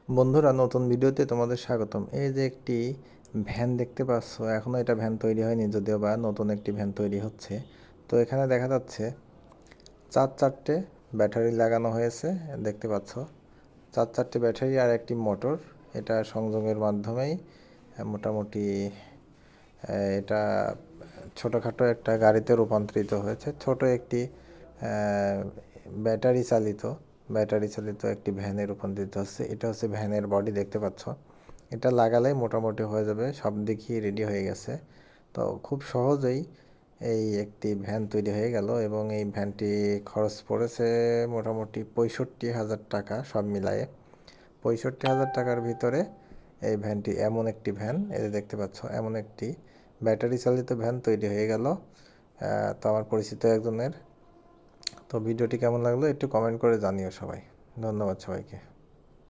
বন্ধুরা, নতুন ভিডিওতে তোমাদের স্বাগতম। এই যে একটি ভ্যান দেখতে পাচ্ছ, এখনও এটা ভ্যান তৈরি হয়নি, যদিও বা নতুন একটি ভ্যান তৈরি হচ্ছে। তো এখানে দেখা যাচ্ছে চারটে ব্যাটারি লাগানো হয়েছে, দেখতে পাচ্ছ। চারটে ব্যাটারি আর একটি মোটর, এটা সংযোগের মাধ্যমেই মোটামুটি এটা ছোটোখাটো একটা গাড়িতে রূপান্তরিত হয়েছে। ছোট একটি ব্যাটারি চালিত একটি ভ্যানে রূপান্তরিত হচ্ছে। এটা হচ্ছে ভ্যানের বডি, দেখতে পাচ্ছ। এটা লাগালেই মোটামুটি হয়ে যাবে, সব দিকই রেডি হয়ে গেছে। তো খুব সহজেই এই একটি ভ্যান তৈরি হয়ে গেল, এবং এই ভ্যানটি খরচ পড়েছে মোটামুটি 65,000 টাকা, সব মিলায়ে 65,000 টাকার ভিতরে এই ভ্যানটি, এমন একটি ভ্যান, এই যে দেখতে পাচ্ছ, এমন একটি ব্যাটারি চালিত ভ্যান তৈরি হয়ে গেল। তো আমার পরিচিত একজনের। তো ভিডিওটি কেমন লাগলো একটু কমেন্ট করে জানিও সবাই। ধন্যবাদ সবাইকে।